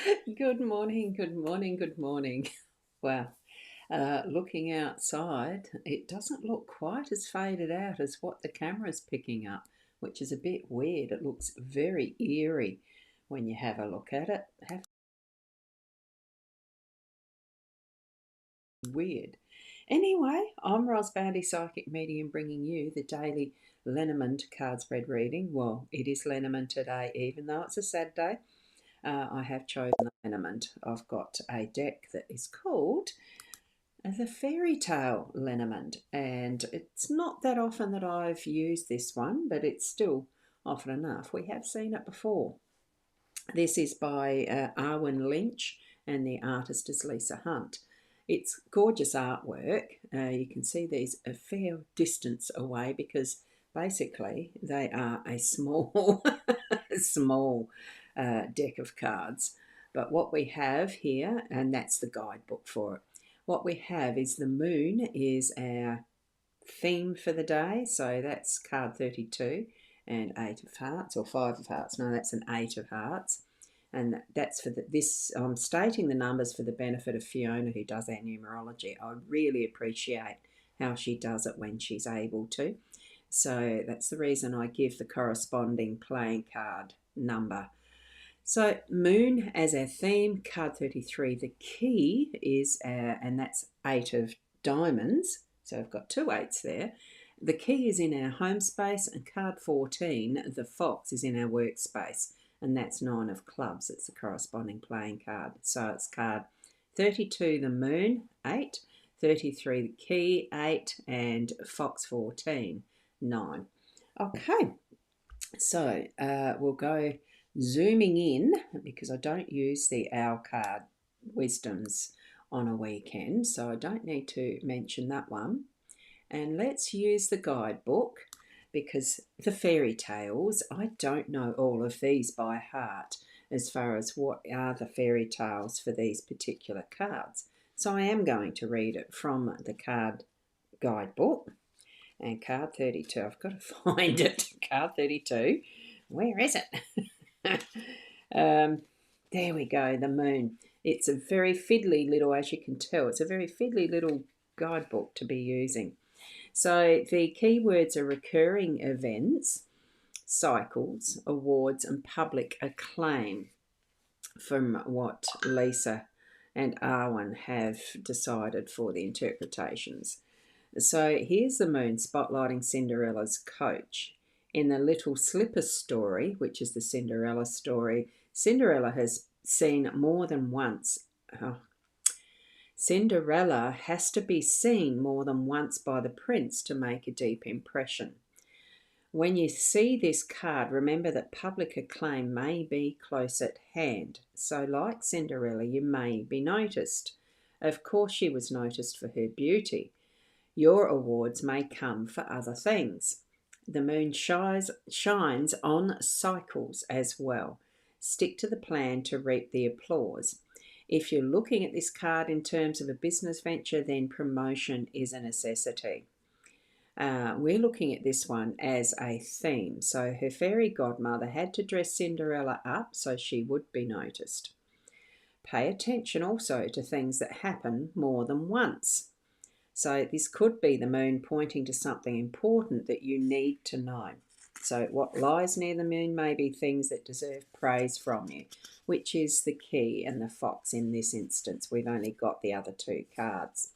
Good morning, good morning, good morning. Well, looking outside, it doesn't look quite as faded out as what the camera's picking up, which is a bit weird. It looks very eerie when you have a look at it. Weird. Anyway, I'm rosboundy Psychic Medium bringing you the daily Lenormand card spread reading. Well, it is Lenormand today, even though it's a sad day. I have chosen Lenormand. I've got a deck that is called the Fairy Tale Lenormand, and it's not that often that I've used this one, but it's still often enough. We have seen it before. This is by Arwen Lynch, and the artist is Lisa Hunt. It's gorgeous artwork. You can see these a fair distance away because basically they are a small, small deck of cards. But what we have here, and that's the guidebook for it, what we have is the moon is our theme for the day. So that's card 32 and 8 of hearts, or 5 of hearts. No, that's an 8 of hearts. And that's for this. I'm stating the numbers for the benefit of Fiona, who does our numerology. I really appreciate how she does it when she's able to. So that's the reason I give the corresponding playing card number. So moon as our theme, card 33. The key is, and that's 8 of diamonds. So I've got two eights there. The key is in our home space, and card 14, the fox, is in our workspace, and that's 9 of clubs. It's the corresponding playing card. So it's card 32, the moon, 8, 33, the key, 8, and fox 14, 9. Okay, so we'll go zooming in because I don't use the owl card wisdoms on a weekend, so I don't need to mention that one. And let's use the guidebook because the fairy tales, I don't know all of these by heart as far as what are the fairy tales for these particular cards. So I am going to read it from the card guidebook. And card 32, I've got to find it. Card 32, where is it? There we go, the moon. It's a very fiddly little, as you can tell, it's a very fiddly little guidebook to be using. So the keywords are recurring events, cycles, awards, and public acclaim from what Lisa and Arwen have decided for the interpretations. So here's the moon spotlighting Cinderella's coach. In the Little Slipper story, which is the Cinderella story, Cinderella has seen more than once. Cinderella has to be seen more than once by the prince to make a deep impression. When you see this card, remember that public acclaim may be close at hand. So, like Cinderella, you may be noticed. Of course, she was noticed for her beauty. Your awards may come for other things. The moon shines on cycles as well. Stick to the plan to reap the applause. If you're looking at this card in terms of a business venture, then promotion is a necessity. We're looking at this one as a theme. So her fairy godmother had to dress Cinderella up so she would be noticed. Pay attention also to things that happen more than once. So this could be the moon pointing to something important that you need to know. So what lies near the moon may be things that deserve praise from you, which is the key and the fox in this instance. We've only got the other two cards.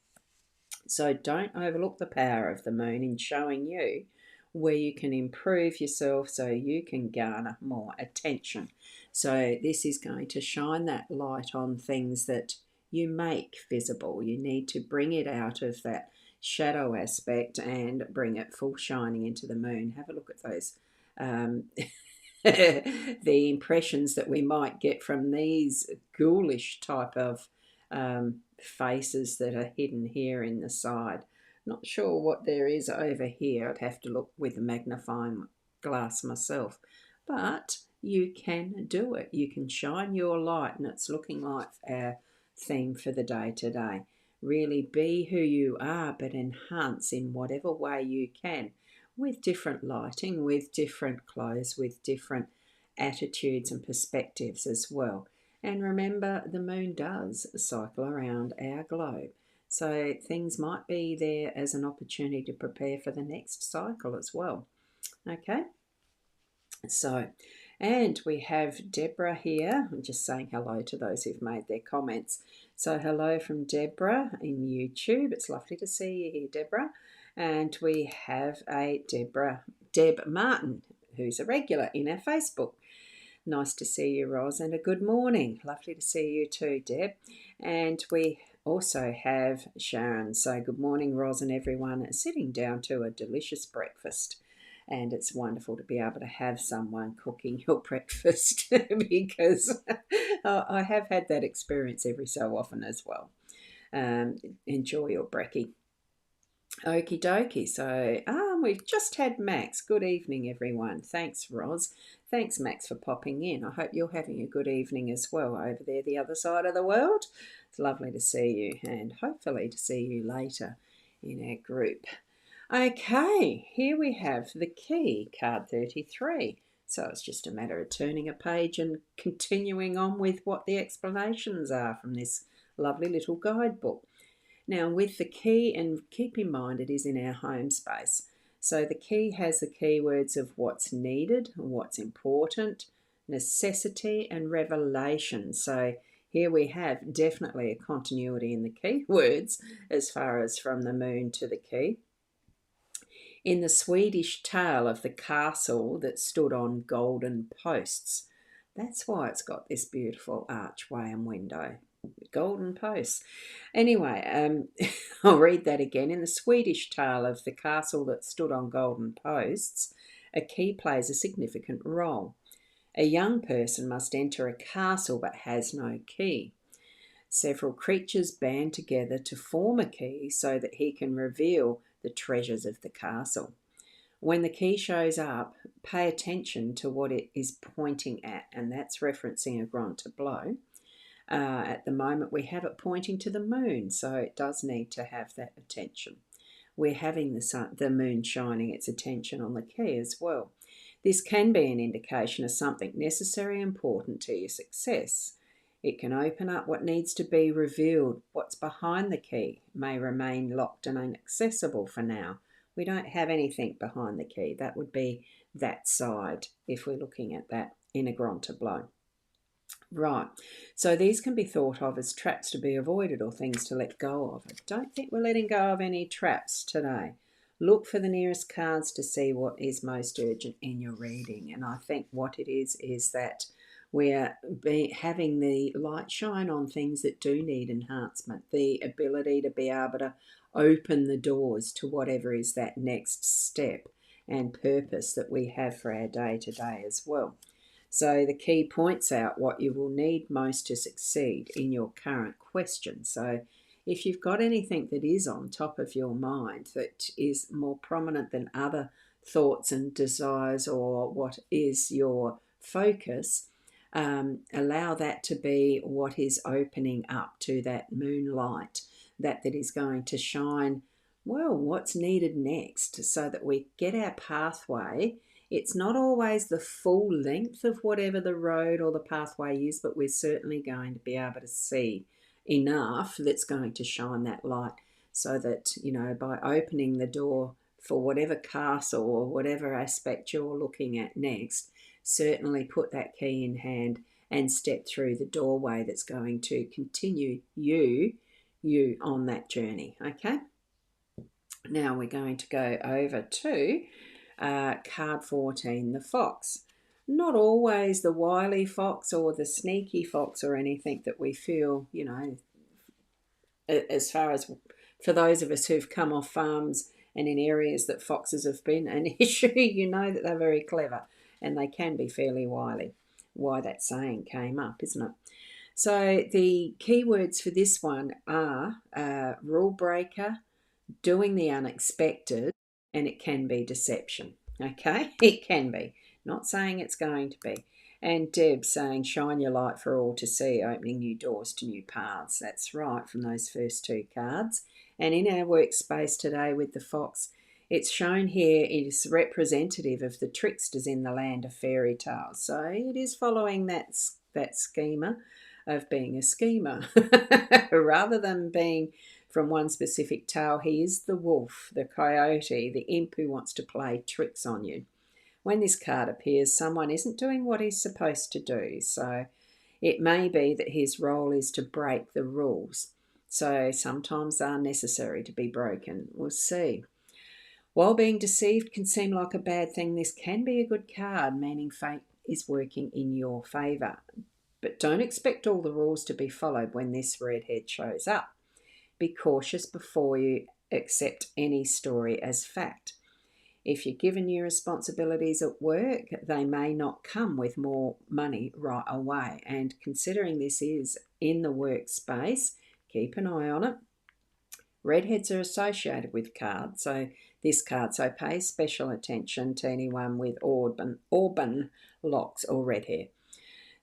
So don't overlook the power of the moon in showing you where you can improve yourself so you can garner more attention. So this is going to shine that light on things that you make visible. You need to bring it out of that shadow aspect and bring it full shining into the moon. Have a look at those. The impressions that we might get from these ghoulish type of faces that are hidden here in the side. Not sure what there is over here. I'd have to look with a magnifying glass myself. But you can do it. You can shine your light, and it's looking like our theme for the day today. Really be who you are, but enhance in whatever way you can, with different lighting, with different clothes, with different attitudes and perspectives as well. And remember, the moon does cycle around our globe. So things might be there as an opportunity to prepare for the next cycle as well. Okay, so, and we have Deborah here. I'm just saying hello to those who've made their comments. So, hello from Deborah in YouTube. It's lovely to see you here, Deborah. And we have a Deb Martin, who's a regular in our Facebook. Nice to see you, Ros, and a good morning. Lovely to see you too, Deb. And we also have Sharon. So, good morning, Ros, and everyone sitting down to a delicious breakfast. And it's wonderful to be able to have someone cooking your breakfast because I have had that experience every so often as well. Enjoy your brekkie. Okie dokie. So, we've just had Max. Good evening, everyone. Thanks, Ros. Thanks, Max, for popping in. I hope you're having a good evening as well over there, the other side of the world. It's lovely to see you and hopefully to see you later in our group. Okay, here we have the key, card 33. So it's just a matter of turning a page and continuing on with what the explanations are from this lovely little guidebook. Now, with the key, and keep in mind it is in our home space. So the key has the keywords of what's needed, what's important, necessity, and revelation. So here we have definitely a continuity in the keywords as far as from the moon to the key. In the Swedish tale of the castle that stood on golden posts. That's why it's got this beautiful archway and window. Golden posts. Anyway, I'll read that again. In the Swedish tale of the castle that stood on golden posts, a key plays a significant role. A young person must enter a castle but has no key. Several creatures band together to form a key so that he can reveal the treasures of the castle. When the key shows up, pay attention to what it is pointing at, and that's referencing a grand tableau. At the moment, we have it pointing to the moon, so it does need to have that attention. We're having the moon shining its attention on the key as well. This can be an indication of something necessary and important to your success. It can open up what needs to be revealed. What's behind the key may remain locked and inaccessible for now. We don't have anything behind the key. That would be that side if we're looking at that in a grand tableau. Right, so these can be thought of as traps to be avoided or things to let go of. I don't think we're letting go of any traps today. Look for the nearest cards to see what is most urgent in your reading. And I think what it is that we're having the light shine on things that do need enhancement, the ability to be able to open the doors to whatever is that next step and purpose that we have for our day to day as well. So the key points out what you will need most to succeed in your current question. So if you've got anything that is on top of your mind that is more prominent than other thoughts and desires or what is your focus, allow that to be what is opening up to that moonlight that is going to shine, well, what's needed next so that we get our pathway. It's not always the full length of whatever the road or the pathway is, but we're certainly going to be able to see enough that's going to shine that light so that, by opening the door for whatever castle or whatever aspect you're looking at next, certainly put that key in hand and step through the doorway that's going to continue you on that journey, okay? Now we're going to go over to card 14, the fox. Not always the wily fox or the sneaky fox or anything that we feel, as far as for those of us who've come off farms and in areas that foxes have been an issue, you know that they're very clever and they can be fairly wily. Why that saying came up, isn't it? So the keywords for this one are rule breaker, doing the unexpected, and it can be deception. Okay, it can be. Not saying it's going to be. And Deb saying, shine your light for all to see, opening new doors to new paths. That's right, from those first two cards. And in our workspace today with the fox, it's shown here it is representative of the tricksters in the land of fairy tales. So it is following that schema. of being a schemer. Rather than being from one specific tale, he is the wolf, the coyote, the imp who wants to play tricks on you. When this card appears, someone isn't doing what he's supposed to do. So it may be that his role is to break the rules. So sometimes they're necessary to be broken. We'll see. While being deceived can seem like a bad thing, this can be a good card, meaning fate is working in your favour. But don't expect all the rules to be followed when this redhead shows up. Be cautious before you accept any story as fact. If you're given new responsibilities at work, they may not come with more money right away. And considering this is in the workspace, keep an eye on it. Redheads are associated with cards, so pay special attention to anyone with auburn locks or red hair.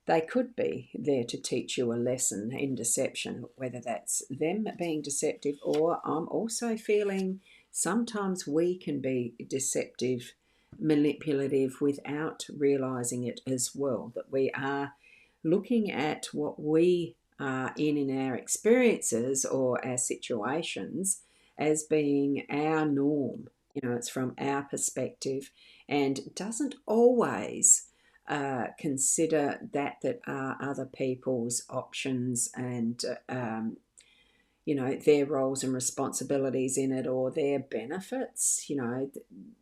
They could be there to teach you a lesson in deception, whether that's them being deceptive, or I'm also feeling sometimes we can be deceptive, manipulative without realizing it as well, that we are looking at what we are in our experiences or our situations as being our norm. It's from our perspective and doesn't always consider that are other people's options and their roles and responsibilities in it or their benefits.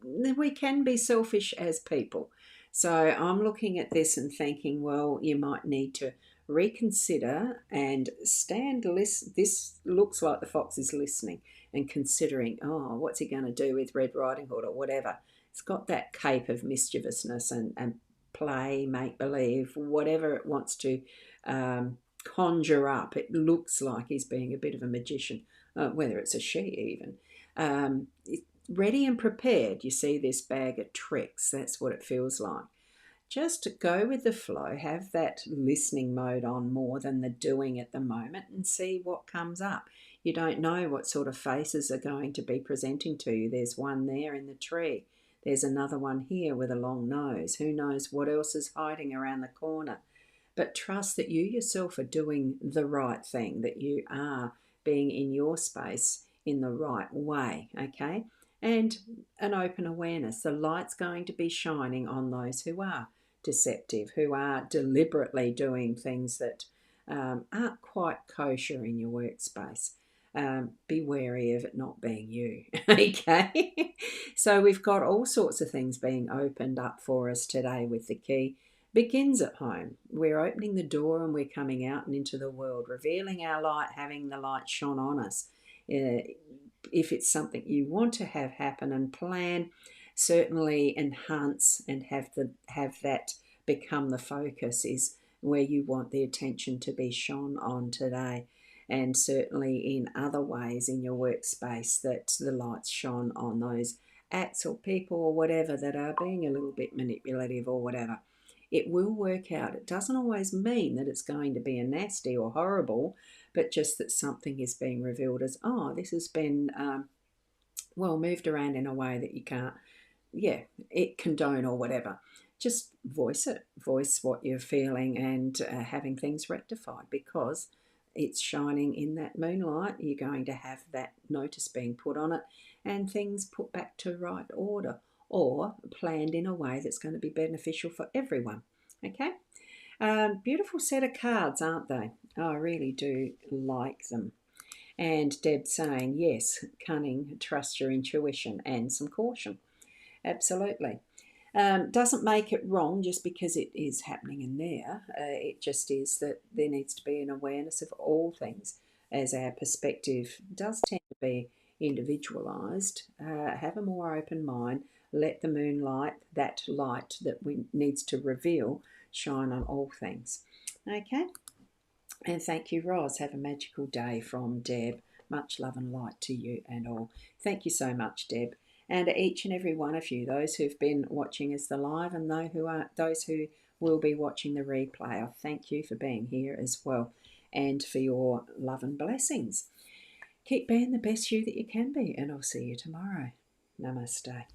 We can be selfish as people. So I'm looking at this and thinking, well, you might need to reconsider and this looks like the fox is listening and considering, oh, what's he going to do with Red Riding Hood or whatever. It's got that cape of mischievousness and play, make believe, whatever it wants to conjure up. It looks like he's being a bit of a magician, whether it's a she even. Ready and prepared. You see this bag of tricks. That's what it feels like. Just go with the flow. Have that listening mode on more than the doing at the moment and see what comes up. You don't know what sort of faces are going to be presenting to you. There's one there in the tree. There's another one here with a long nose. Who knows what else is hiding around the corner? But trust that you yourself are doing the right thing, that you are being in your space in the right way, okay? And an open awareness. The light's going to be shining on those who are deceptive, who are deliberately doing things that aren't quite kosher in your workspace. Be wary of it not being you, okay? So we've got all sorts of things being opened up for us today with the key. Begins at home. We're opening the door and we're coming out and into the world, revealing our light, having the light shone on us. If it's something you want to have happen and plan, certainly enhance and have that become the focus is where you want the attention to be shone on today. And certainly in other ways in your workspace that the light's shone on those acts or people or whatever that are being a little bit manipulative or whatever. It will work out. It doesn't always mean that it's going to be a nasty or horrible, but just that something is being revealed as, oh, this has been, moved around in a way that you can't, it condone or whatever. Just voice it. Voice what you're feeling and having things rectified because it's shining in that moonlight. You're going to have that notice being put on it and things put back to right order or planned in a way that's going to be beneficial for everyone. Okay? Beautiful set of cards, aren't they? I really do like them. And Deb saying, yes, cunning, trust your intuition and some caution. Absolutely. Doesn't make it wrong just because it is happening in there. It just is that there needs to be an awareness of all things as our perspective does tend to be individualised. Have a more open mind. Let the moonlight, that light that we needs to reveal, shine on all things. Okay? And thank you, Roz. Have a magical day from Deb. Much love and light to you and all. Thank you so much, Deb. And each and every one of you, those who've been watching us the live and those who will be watching the replay, I thank you for being here as well and for your love and blessings. Keep being the best you that you can be, and I'll see you tomorrow. Namaste.